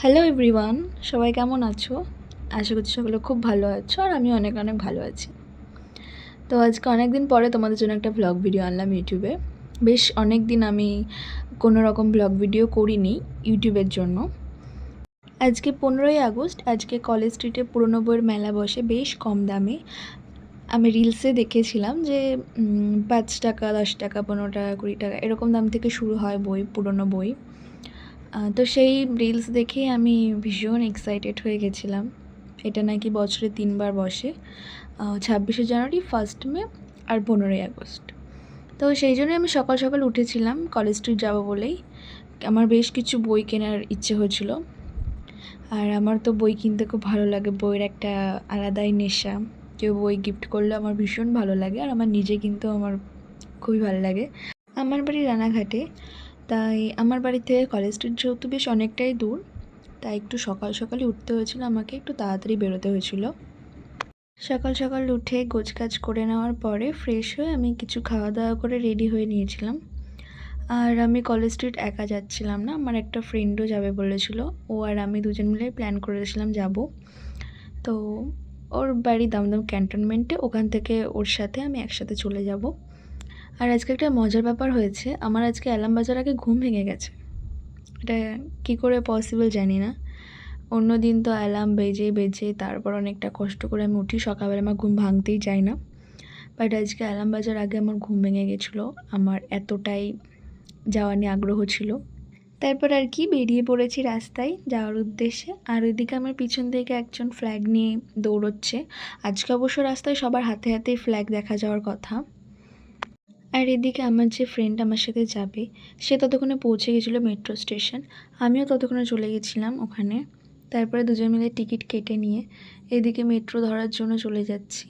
Hello everyone, সবাই কেমন আছো? আশা করছি সকলে খুব ভালো আছো আর আমি অনেক অনেক ভালো আছি। তো আজকে অনেক দিন পরে তোমাদের জন্য একটা ভ্লগ ভিডিও আনলাম ইউটিউবে। বেশ অনেক দিন আমি কোনো রকম ভ্লগ ভিডিও করিনি ইউটিউবের জন্য। আজকে 15ই আগস্ট, আজকে কলেজ স্ট্রিটে পুরনো বইয়ের মেলা বসে বেশ কম দামে। আমি রিলসে দেখেছিলাম যে 5 টাকা, 10 টাকা, 15 টাকা, 20 টাকা এরকম দাম থেকে শুরু হয় বই, পুরনো বই। তো সেই রিলস দেখেই আমি ভীষণ এক্সাইটেড হয়ে গেছিলাম। এটা নাকি বছরে 3 বার বসে, 26শে জানুয়ারি, 1 মে আর 15ই আগস্ট। তো সেই জন্যই আমি সকাল সকাল উঠেছিলাম কলেজ স্ট্রিট যাবো বলেই। আমার বেশ কিছু বই কেনার ইচ্ছে হয়েছিল। আর আমার তো বই কিনতে খুব ভালো লাগে, বইয়ের একটা আলাদাই নেশা। কেউ বই গিফট করলে আমার ভীষণ ভালো লাগে, আর আমার নিজে কিনতেও আমার খুবই ভালো লাগে। আমার বাড়ি রানাঘাটে, তাই আমার বাড়ি থেকে কলেজ স্ট্রিট যেহেতু বেশ অনেকটাই দূর, তাই একটু সকাল সকালই উঠতে হয়েছিল, আমাকে একটু তাড়াতাড়ি বেরোতে হয়েছিল। সকাল সকাল উঠে গোছকাজ করে নেওয়ার পরে ফ্রেশ হয়ে আমি কিছু খাওয়া দাওয়া করে রেডি হয়ে নিয়েছিলাম। আর আমি কলেজ স্ট্রিট একা যাচ্ছিলাম না, আমার একটা ফ্রেন্ডও যাবে বলেছিল। ও আর আমি দুজন মিলে প্ল্যান করেছিলাম যাব। তো ওর বাড়ি দমদম ক্যান্টনমেন্টে, ওখান থেকে ওর সাথে আমি একসাথে চলে যাব। আর আজকে একটা মজার ব্যাপার হয়েছে, আমার আজকে অ্যালার্ম বাজার আগে ঘুম ভেঙে গেছে। এটা কী করে পসিবল জানি না। অন্য দিন তো অ্যালার্ম বেজে বেজে তারপর অনেকটা কষ্ট করে আমি উঠি, সকালবেলা আমার ঘুম ভাঙতেই চায় না। বাট আজকে অ্যালার্ম বাজার আগে আমার ঘুম ভেঙে গেছিলো, আমার এতটাই যাওয়া নিয়ে আগ্রহ ছিল। তারপর আর কি বেরিয়ে পড়েছি রাস্তায় যাওয়ার উদ্দেশ্যে। আর ওইদিকে আমার পিছন থেকে একজন ফ্ল্যাগ নিয়ে দৌড়চ্ছে। আজকে অবশ্য রাস্তায় সবার হাতে হাতেই ফ্ল্যাগ দেখা যাওয়ার কথা। আর এদিকে আমার যে ফ্রেন্ড আমার সাথে যাবে, সে ততক্ষণে পৌঁছে গেছিলো মেট্রো স্টেশন, আমিও ততক্ষণে চলে গেছিলাম ওখানে। তারপরে দুজন মিলে টিকিট কেটে নিয়ে এদিকে মেট্রো ধরার জন্য চলে যাচ্ছি।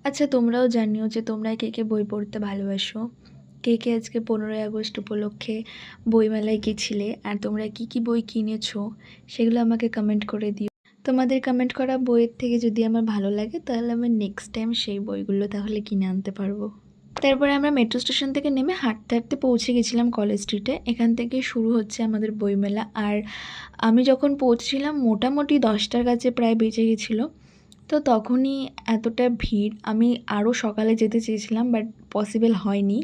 আচ্ছা, তোমরাও জানিও যে তোমরা কে কে বই পড়তে ভালোবাসো, কে কে আজকে 15ই আগস্ট উপলক্ষে বইমেলায় গেছিলে, আর তোমরা কি কি বই কিনেছো সেগুলো আমাকে কমেন্ট করে দিও। তোমাদের কমেন্ট করা বইয়ের থেকে যদি আমার ভালো লাগে, তাহলে আমি নেক্সট টাইম সেই বইগুলো তাহলে কিনে আনতে পারবো। তারপরে আমরা মেট্রো স্টেশন থেকে নেমে হাঁটতে হাঁটতে পৌঁছে গেছিলাম কলেজ স্ট্রিটে। এখান থেকে শুরু হচ্ছে আমাদের বইমেলা। আর আমি যখন পৌঁছেছিলাম মোটামুটি 10টার কাছে প্রায় বেজে গেছিলো। তো তখনই এতটা ভিড়, আমি আরও সকালে যেতে চেয়েছিলাম বাট পসিবল হয়নি।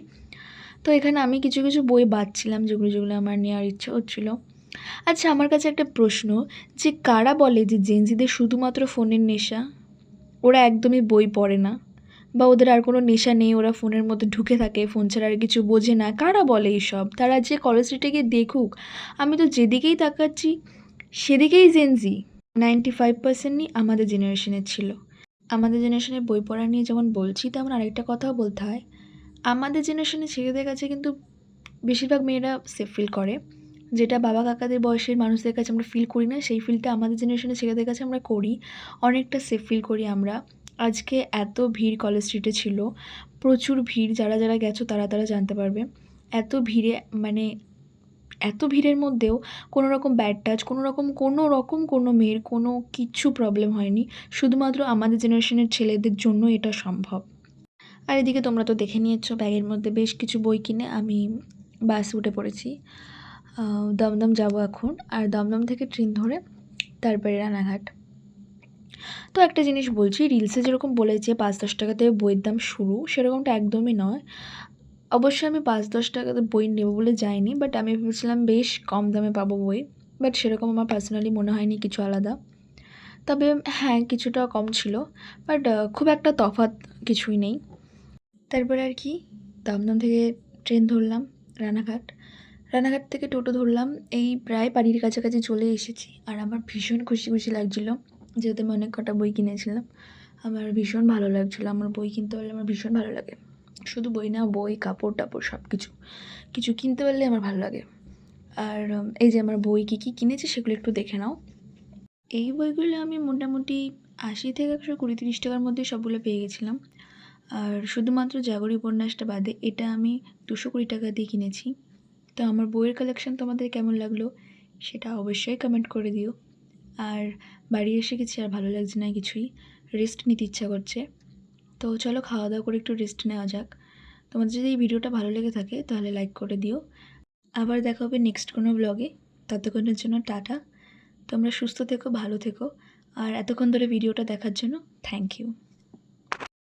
তো এখানে আমি কিছু কিছু বই বাছছিলাম যেগুলো যেগুলো আমার নেওয়ার ইচ্ছা হচ্ছিল। আচ্ছা, আমার কাছে একটা প্রশ্ন, যে কারা বলে যে জেনজিদের শুধুমাত্র ফোনের নেশা, ওরা একদমই বই পড়ে না, বা ওদের আর কোনো নেশা নেই, ওরা ফোনের মধ্যে ঢুকে থাকে, ফোন ছাড়া আর কিছু বোঝে না, কারা বলে এইসব? তারা যে কলেজ স্ট্রিটে গিয়ে দেখুক। আমি তো যেদিকেই তাকাচ্ছি সেদিকেই জেনজি। 95%ই আমাদের জেনারেশনের ছিল। আমাদের জেনারেশনের বই পড়া নিয়ে যেমন বলছি, তেমন আরেকটা কথাও বলতে হয়। আমাদের জেনারেশনের ছেলেদের কাছে কিন্তু বেশিরভাগ মেয়েরা সেফ ফিল করে, যেটা বাবা কাকাদের বয়সের মানুষদের কাছে আমরা ফিল করি না, সেই ফিলটা আমাদের জেনারেশনের ছেলেদের কাছে আমরা করি। অনেকটা সেফ ফিল করি আমরা। আজকে এত ভিড় কলেজ স্ট্রিটে ছিল, প্রচুর ভিড়, যারা যারা গেছো তারা তারা জানতে পারবে। এত ভিড়ে, মানে এত ভিড়ের মধ্যেও কোনো রকম ব্যাড টাচ, কোনো মেয়ের কোনো কিচ্ছু প্রবলেম হয়নি। শুধুমাত্র আমাদের জেনারেশনের ছেলেদের জন্য এটা সম্ভব। আর এদিকে তোমরা তো দেখে নিয়েছো, ব্যাগের মধ্যে বেশ কিছু বই কিনে আমি বাসে উঠে পড়েছি। দমদম যাব এখন, আর দমদম থেকে ট্রেন ধরে তারপরে রানাঘাট। তো একটা জিনিস বলছি, রিলসে যেরকম বলেছে 5-10 টাকাতে বইয়ের দাম শুরু, সেরকমটা একদমই নয়। অবশ্যই আমি 5-10 টাকাতে বই নেব বলে যাইনি, বাট আমি ভেবেছিলাম বেশ কম দামে পাবো বই। বাট সেরকম আমার পার্সোনালি মনে হয়নি কিছু আলাদা। তবে হ্যাঁ, কিছুটা কম ছিল, বাট খুব একটা তফাৎ কিছুই নেই। তারপরে আর কি, দমদম থেকে ট্রেন ধরলাম রানাঘাট। রানাঘাট থেকে টোটো ধরলাম, এই প্রায় বাড়ির কাছাকাছি চলে এসেছি। আর আমার ভীষণ খুশি খুশি লাগছিলো, যেহেতু আমি অনেক কটা বই কিনেছিলাম। আমার ভীষণ ভালো লাগছিলো, আমার বই কিনতে পারলে আমার ভীষণ ভালো লাগে। শুধু বই না, বই, কাপড় টাপড় সব কিছু কিছু কিনতে পারলে আমার ভালো লাগে। আর এই যে আমার বই কী কী কিনেছি সেগুলো একটু দেখে নাও। এই বইগুলো আমি মোটামুটি 80 থেকে 120-30 টাকার মধ্যে সবগুলো পেয়ে গেছিলাম। আর শুধুমাত্র জাগরি উপন্যাসটা বাদে এটা আমি 220 টাকা দিয়ে কিনেছি। তো আমার বইয়ের কালেকশন তোমাদের কেমন লাগলো সেটা অবশ্যই কমেন্ট করে দিও। আর বাড়ি এসে গেছি, আর ভালো লাগছে না কিছুই, রেস্ট নিতে ইচ্ছা করছে। তো চলো খাওয়া দাওয়া করে একটু রেস্ট নেওয়া যাক। তোমাদের যদি এই ভিডিওটা ভালো লেগে থাকে তাহলে লাইক করে দিও। আবার দেখা হবে নেক্সট কোনো ব্লগে। ততক্ষণের জন্য টাটা, তোমরা সুস্থ থেকো, ভালো থেকো, আর এতক্ষণ ধরে ভিডিওটা দেখার জন্য থ্যাংক ইউ।